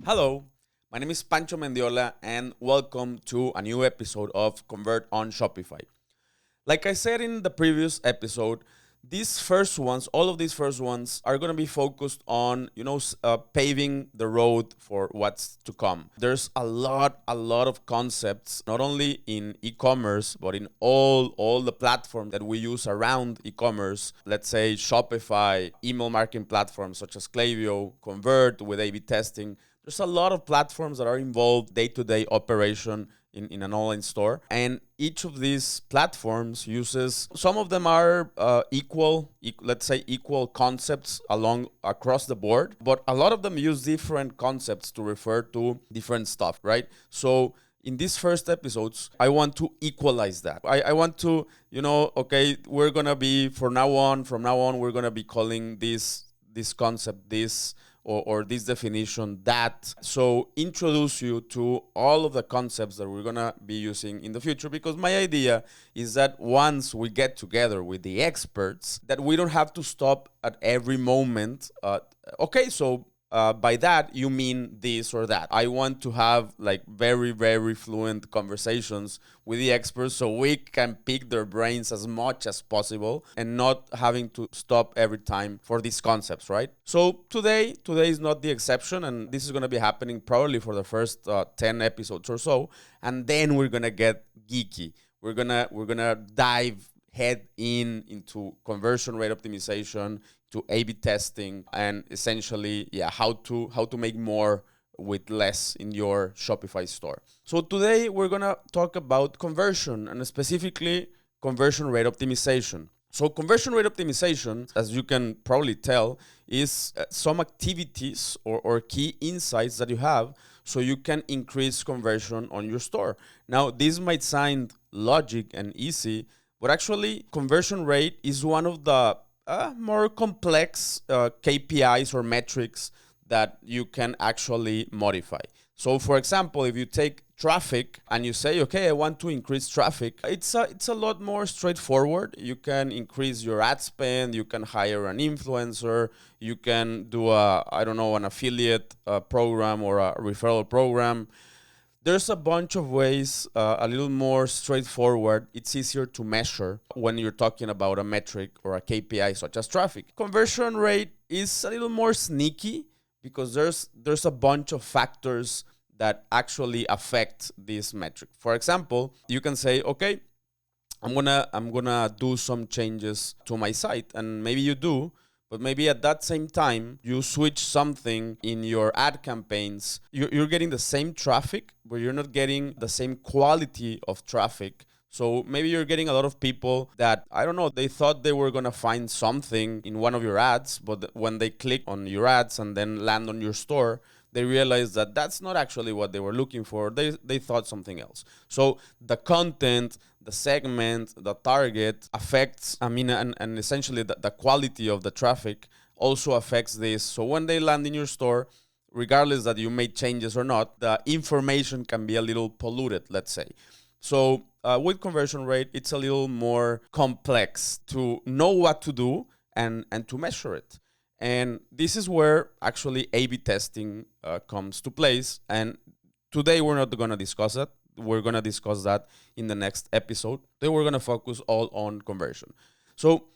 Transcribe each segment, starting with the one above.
Hello, my name is Pancho Mendiola and welcome to a new episode of Convert on Shopify. Like I said in the previous episode, all of these first ones are going to be focused on, paving the road for what's to come. There's a lot of concepts, not only in e-commerce, but in all the platforms that we use around e-commerce. Let's say Shopify, email marketing platforms such as Klaviyo, Convert with A/B testing. There's a lot of platforms that are involved day-to-day operation in an online store, and each of these platforms uses, some of them are equal concepts across the board, but a lot of them use different concepts to refer to different stuff, right? So in these first episodes, I want to equalize that. I want to, we're gonna be, from now on, we're gonna be calling this concept this, or this definition that. So introduce you to all of the concepts that we're gonna be using in the future, because my idea is that once we get together with the experts, that we don't have to stop at every moment. By that, you mean this or that. I want to have like very, very fluent conversations with the experts so we can pick their brains as much as possible and not having to stop every time for these concepts, right? So today is not the exception, and this is going to be happening probably for the first 10 episodes or so, and then we're going to get geeky. We're gonna dive head into conversion rate optimization, to A/B testing, and essentially, how to make more with less in your Shopify store. So today we're gonna talk about conversion, and specifically conversion rate optimization. So conversion rate optimization, as you can probably tell, is some activities or key insights that you have so you can increase conversion on your store. Now, this might sound logic and easy, but actually conversion rate is one of the more complex KPIs or metrics that you can actually modify. So for example, if you take traffic and you say, okay, I want to increase traffic, it's a lot more straightforward. You can increase your ad spend, you can hire an influencer, you can do an affiliate program or a referral program. There's a bunch of ways, a little more straightforward. It's easier to measure when you're talking about a metric or a KPI such as traffic. Conversion rate is a little more sneaky because there's a bunch of factors that actually affect this metric. For example, you can say, okay, I'm gonna do some changes to my site, and maybe you do. But maybe at that same time, you switch something in your ad campaigns. You're getting the same traffic, but you're not getting the same quality of traffic. So maybe you're getting a lot of people that, I don't know, they thought they were going to find something in one of your ads, but when they click on your ads and then land on your store, they realize that that's not actually what they were looking for. They thought something else. So the content, the segment, the target affects, and essentially the quality of the traffic also affects this. So when they land in your store, regardless that you made changes or not, the information can be a little polluted, let's say. So with conversion rate, it's a little more complex to know what to do and to measure it. And this is where actually A/B testing comes to place. And today we're not going to discuss it. We're going to discuss that in the next episode. Today we're going to focus all on conversion. So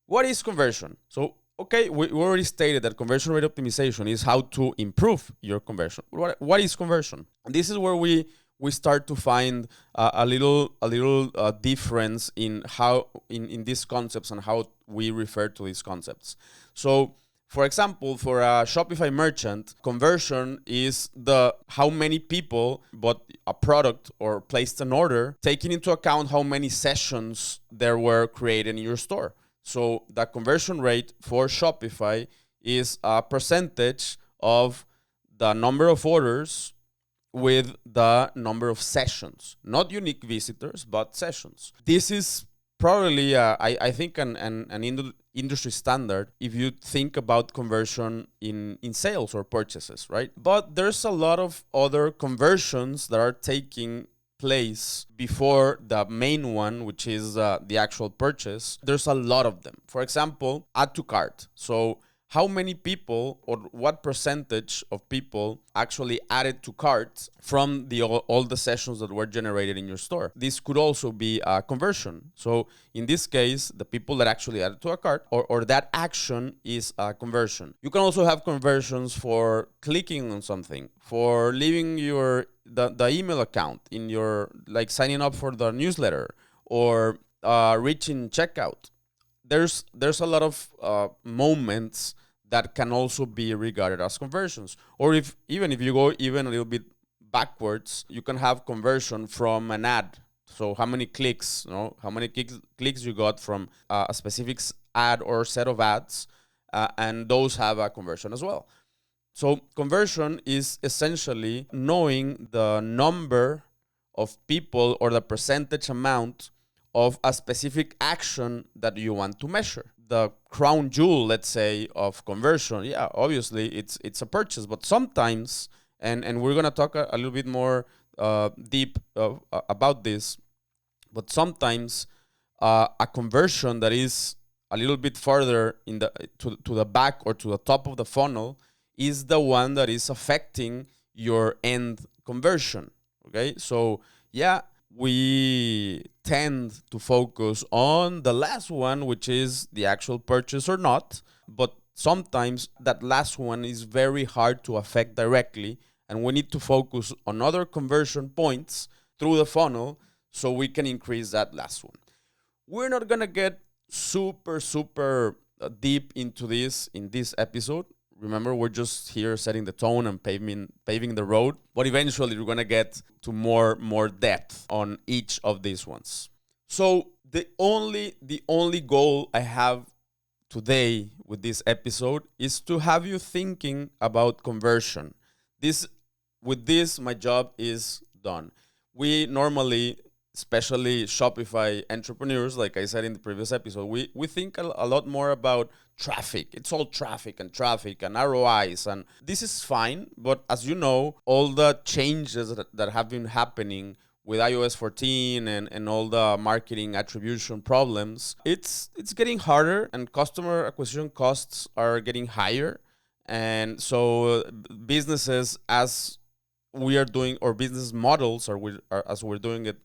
what is conversion? So, okay, we already stated that conversion rate optimization is how to improve your conversion. What is conversion? And this is where we start to find a little difference in how in these concepts and how we refer to these concepts. So, for example, for a Shopify merchant, conversion is how many people bought a product or placed an order, taking into account how many sessions there were created in your store. So the conversion rate for Shopify is a percentage of the number of orders with the number of sessions, not unique visitors, but sessions. This is probably, I think, an industry standard if you think about conversion in sales or purchases, right? But there's a lot of other conversions that are taking place before the main one, which is the actual purchase. There's a lot of them. For example, add to cart. So how many people or what percentage of people actually added to carts from all the sessions that were generated in your store. This could also be a conversion. So in this case, the people that actually added to a cart or that action is a conversion. You can also have conversions for clicking on something, for leaving the email account in your, like signing up for the newsletter, or reaching checkout. There's a lot of moments that can also be regarded as conversions. Or if you go even a little bit backwards, you can have conversion from an ad. So how many clicks, how many clicks you got from a specific ad or set of ads, and those have a conversion as well. So conversion is essentially knowing the number of people or the percentage amount of a specific action that you want to measure. The crown jewel, let's say, of conversion, yeah, obviously it's a purchase, but sometimes, and we're gonna talk a little bit more deep about this, but sometimes a conversion that is a little bit further to the back or to the top of the funnel is the one that is affecting your end conversion. Okay, so yeah, we tend to focus on the last one, which is the actual purchase or not, but sometimes that last one is very hard to affect directly, and we need to focus on other conversion points through the funnel so we can increase that last one. We're not gonna get super deep into this in this episode. Remember, we're just here setting the tone and paving the road. But eventually, we're gonna get to more depth on each of these ones. So the only goal I have today with this episode is to have you thinking about conversion. With this, my job is done. We normally, especially Shopify entrepreneurs, like I said in the previous episode, we think a lot more about traffic. It's all traffic and ROIs, and this is fine. But as you know, all the changes that have been happening with iOS 14 and all the marketing attribution problems, it's getting harder, and customer acquisition costs are getting higher. And so businesses, as we are doing, or business models, as we're doing it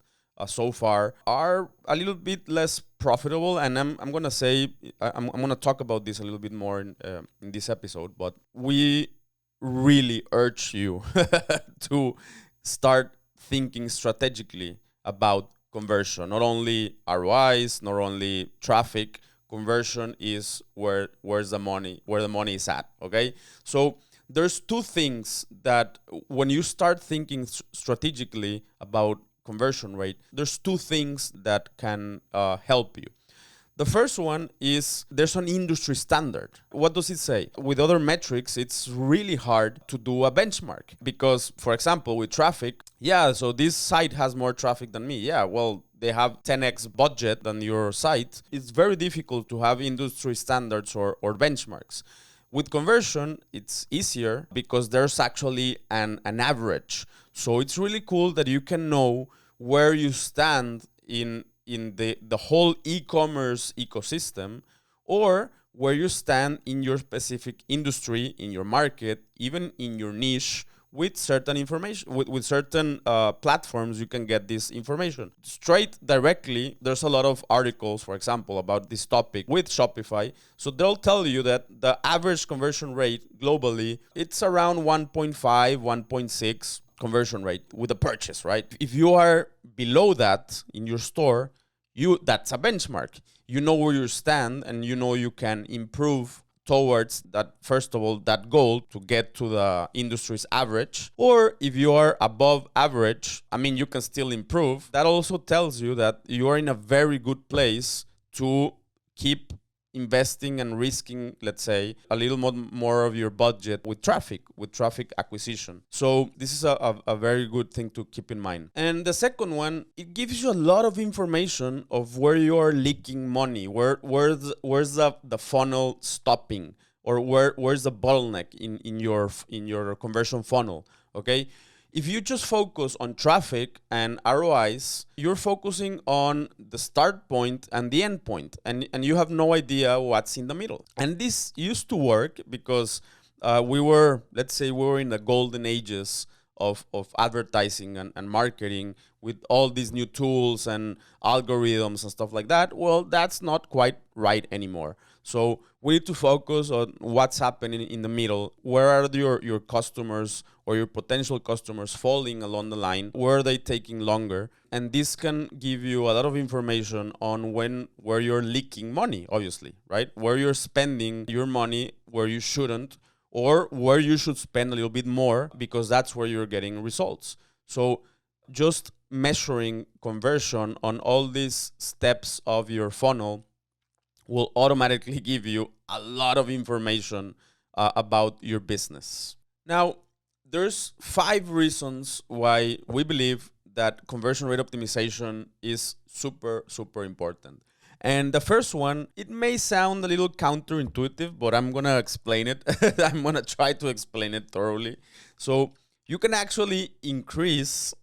so far, are a little bit less profitable. And I'm gonna say I'm gonna talk about this a little bit more in this episode. But we really urge you to start thinking strategically about conversion. Not only ROIs, not only traffic. Conversion is where the money is at. Okay, so there's two things that when you start thinking strategically about conversion rate, there's two things that can help you. The first one is there's an industry standard. What does it say? With other metrics, it's really hard to do a benchmark because, for example, with traffic, yeah, so this site has more traffic than me. Yeah, well, they have 10x budget than your site. It's very difficult to have industry standards or benchmarks. With conversion, it's easier because there's actually an average. So it's really cool that you can know where you stand in the whole e-commerce ecosystem, or where you stand in your specific industry, in your market, even in your niche. With certain information, with certain platforms, you can get this information straight directly. There's a lot of articles, for example, about this topic with Shopify. So they'll tell you that the average conversion rate globally, it's around 1.5, 1.6 conversion rate with a purchase, right? If you are below that in your store, that's a benchmark. You know where you stand, and you know you can improve towards that, first of all, that goal to get to the industry's average. Or if you are above average, I mean, you can still improve. That also tells you that you are in a very good place to keep investing and risking, let's say, a little more of your budget with traffic acquisition. So this is a very good thing to keep in mind. And the second one, it gives you a lot of information of where you are leaking money, where's the funnel stopping, or where's the bottleneck in your conversion funnel. Okay, If you just focus on traffic and ROIs, you're focusing on the start point and the end point, and you have no idea what's in the middle. And this used to work because let's say, we were in the golden ages of advertising and marketing with all these new tools and algorithms and stuff like that. Well, that's not quite right anymore. So we need to focus on what's happening in the middle. Where are your customers or your potential customers falling along the line? Where are they taking longer? And this can give you a lot of information on where you're leaking money, obviously, right? Where you're spending your money where you shouldn't, or where you should spend a little bit more because that's where you're getting results. So just measuring conversion on all these steps of your funnel will automatically give you a lot of information about your business. Now, there's 5 reasons why we believe that conversion rate optimization is super, super important. And the first one, it may sound a little counterintuitive, but I'm going to explain it. I'm going to try to explain it thoroughly. So you can actually increase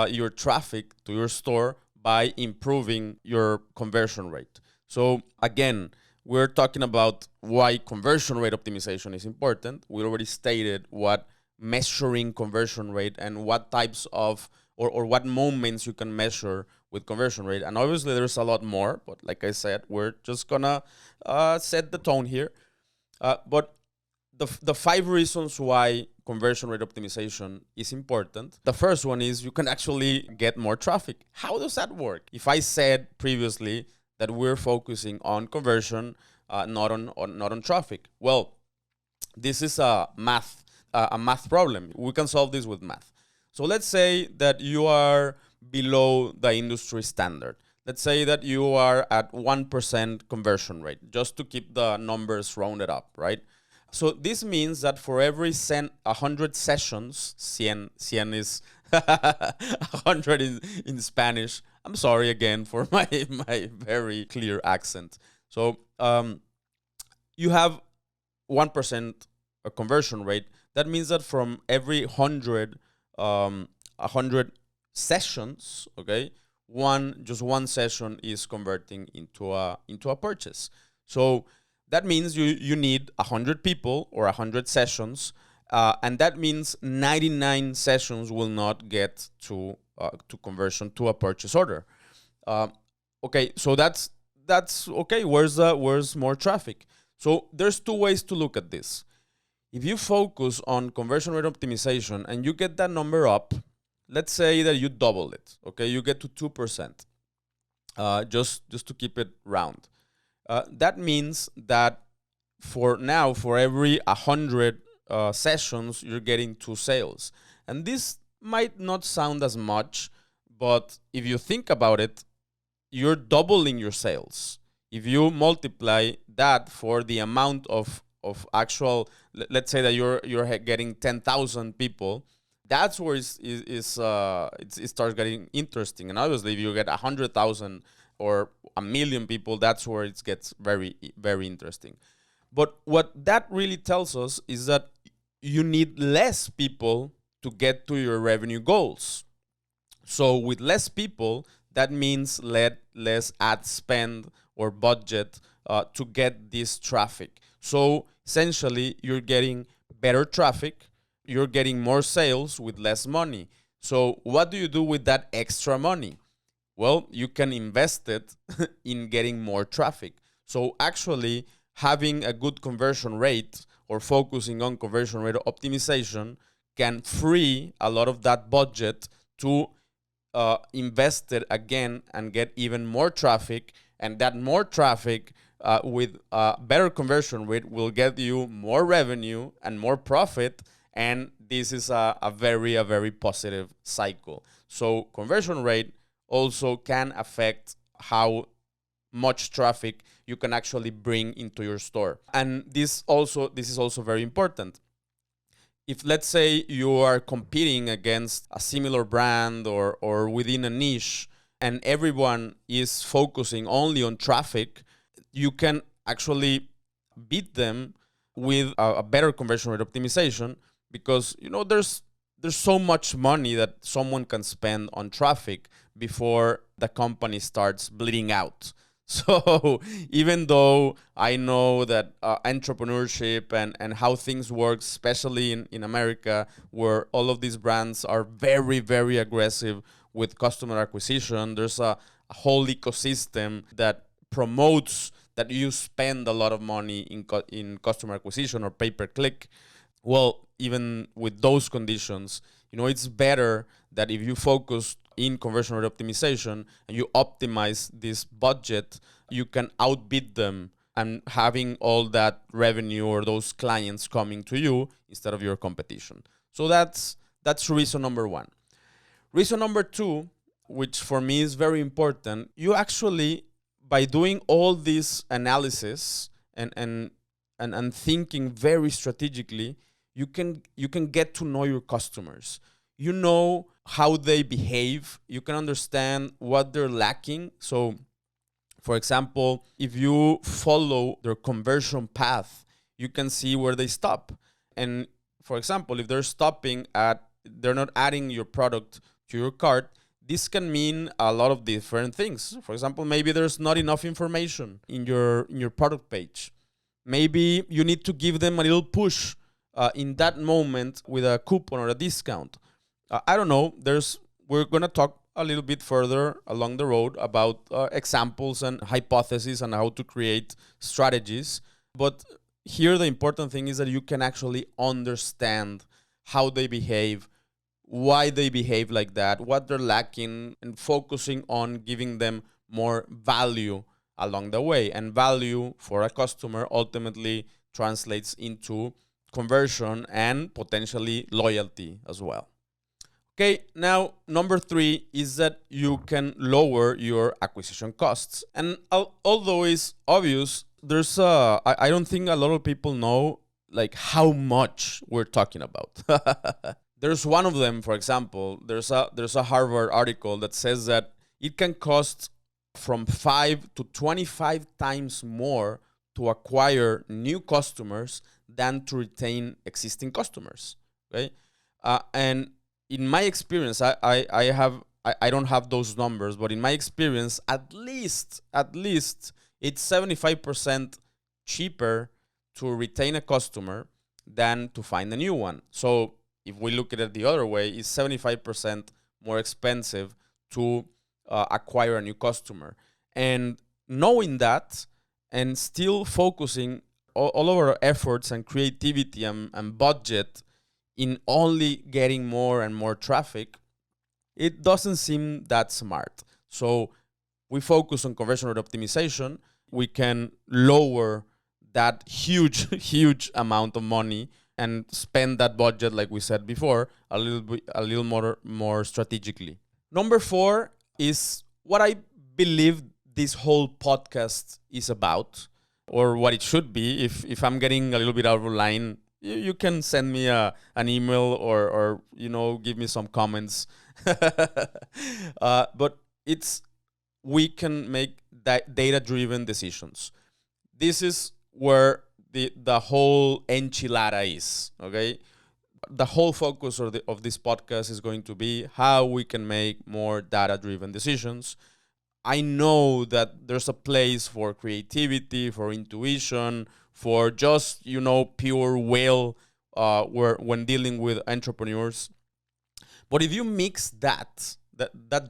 your traffic to your store by improving your conversion rate. So again, we're talking about why conversion rate optimization is important. We already stated what measuring conversion rate and what types of or what moments you can measure with conversion rate. And obviously there's a lot more, but like I said, we're just gonna set the tone here. But the 5 reasons why conversion rate optimization is important. The first one is you can actually get more traffic. How does that work? If I said previously that we're focusing on conversion, not on traffic, well, this is a math problem. We can solve this with math. So let's say that you are below the industry standard. Let's say that you are at 1% conversion rate, just to keep the numbers rounded up, right? So this means that for every 100 sessions, 100 is 100 in Spanish. I'm sorry again for my very clear accent. So you have 1% conversion rate. That means that from every 100 sessions, okay, one session is converting into a purchase. So that means you need 100 people or 100 sessions, and that means 99 sessions will not get to conversion to a purchase order. Okay, so that's okay. Where's more traffic? So there's 2 ways to look at this. If you focus on conversion rate optimization and you get that number up, let's say that you double it, okay, you get to 2%, just to keep it round. That means that for every 100 sessions, you're getting 2 sales. And this might not sound as much, but if you think about it, you're doubling your sales. If you multiply that for the amount of actual, let's say that you're getting 10,000 people, that's where it starts getting interesting. And obviously, if you get 100,000 or 1,000,000 people, that's where it gets very, very interesting. But what that really tells us is that you need less people to get to your revenue goals. So with less people, that means less ad spend or budget to get this traffic. So essentially, you're getting better traffic, you're getting more sales with less money. So what do you do with that extra money? Well, you can invest it in getting more traffic. So actually, having a good conversion rate or focusing on conversion rate optimization can free a lot of that budget to invest it again and get even more traffic. And that more traffic with better conversion rate will get you more revenue and more profit. And this is a very positive cycle. So conversion rate also can affect how much traffic you can actually bring into your store. And this is also very important. If, let's say, you are competing against a similar brand or within a niche, and everyone is focusing only on traffic, you can actually beat them with a better conversion rate optimization, because there's there's so much money that someone can spend on traffic before the company starts bleeding out. So even though I know that entrepreneurship and how things work, especially in America, where all of these brands are very, very aggressive with customer acquisition, there's a whole ecosystem that promotes that you spend a lot of money in customer acquisition or pay-per-click. Well, even with those conditions, it's better that if you focus in conversion rate optimization and you optimize this budget, you can outbid them and having all that revenue or those clients coming to you instead of your competition. So that's reason number one. Reason number two, which for me is very important, you actually, by doing all this analysis and thinking very strategically, you can get to know your customers. You know how they behave. You can understand what they're lacking. So, for example, if you follow their conversion path, you can see where they stop. And for example, if they're not adding your product to your cart, this can mean a lot of different things. For example, maybe there's not enough information in your product page. Maybe you need to give them a little push in that moment with a coupon or a discount. I don't know. We're gonna talk a little bit further along the road about examples and hypotheses and how to create strategies. But here the important thing is that you can actually understand how they behave, why they behave like that, what they're lacking, and focusing on giving them more value along the way. And value for a customer ultimately translates into conversion and potentially loyalty as well. Okay, now number three is that you can lower your acquisition costs. And although it's obvious, I don't think a lot of people know like how much we're talking about. There's one of them, for example, there's a Harvard article that says that it can cost from 5 to 25 times more to acquire new customers than to retain existing customers. Okay, and in my experience, I don't have those numbers, but in my experience, at least it's 75% cheaper to retain a customer than to find a new one. So if we look at it the other way, it's 75% more expensive to acquire a new customer. And knowing that and still focusing all of our efforts and creativity and budget in only getting more and more traffic, it doesn't seem that smart. So we focus on conversion rate optimization. We can lower that huge amount of money and spend that budget, like we said before, a little more strategically. Number four is what I believe this whole podcast is about, or what it should be. If I'm getting a little bit out of line, you can send me an email or give me some comments. But we can make data-driven decisions. This is where the whole enchilada is, okay? The whole focus of this podcast is going to be how we can make more data-driven decisions. I know that there's a place for creativity, for intuition, for just, pure will when dealing with entrepreneurs. But if you mix that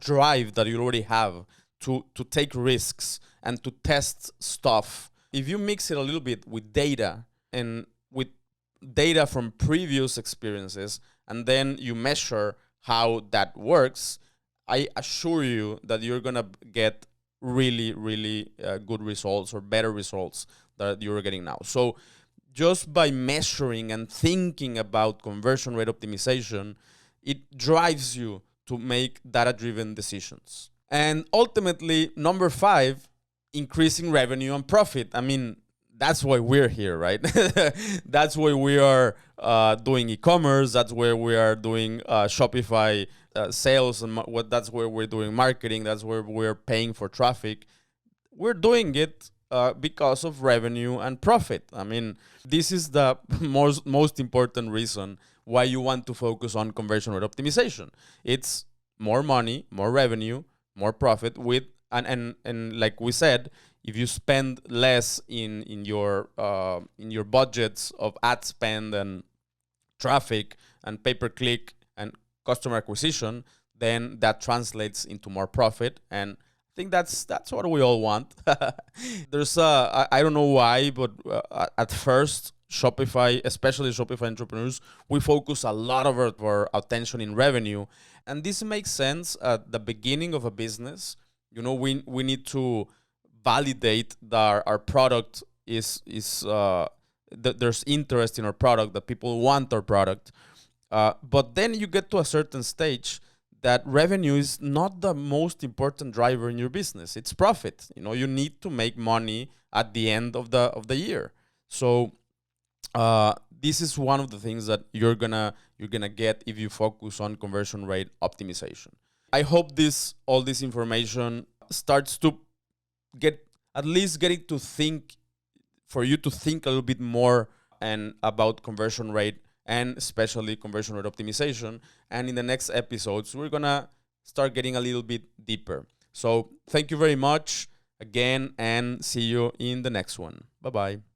drive that you already have to take risks and to test stuff, if you mix it a little bit with data and with data from previous experiences, and then you measure how that works, I assure you that you're going to get really, really good results or better results that you're getting now. So just by measuring and thinking about conversion rate optimization, it drives you to make data-driven decisions. And ultimately, number five, increasing revenue and profit. I mean, that's why we're here, right? That's why we are doing e-commerce. That's where we are doing Shopify sales, and that's where we're doing marketing. That's where we're paying for traffic. We're doing it because of revenue and profit. I mean, this is the most important reason why you want to focus on conversion rate optimization. It's more money, more revenue, more profit with and like we said, if you spend less in your budgets of ad spend and traffic and pay per click and customer acquisition, then that translates into more profit. And I think that's what we all want. There's I don't know why, but at first Shopify, especially Shopify entrepreneurs, we focus a lot of our attention in revenue, and this makes sense at the beginning of a business. We need to validate that our product is that there's interest in our product, that people want our product. But then you get to a certain stage that revenue is not the most important driver in your business. It's profit. You need to make money at the end of the year. So this is one of the things that you're gonna get if you focus on conversion rate optimization. I hope all this information starts to getting to think, for you to think a little bit more and about conversion rate, and especially conversion rate optimization. And in the next episodes, we're gonna start getting a little bit deeper. So thank you very much again, and see you in the next one. Bye-bye.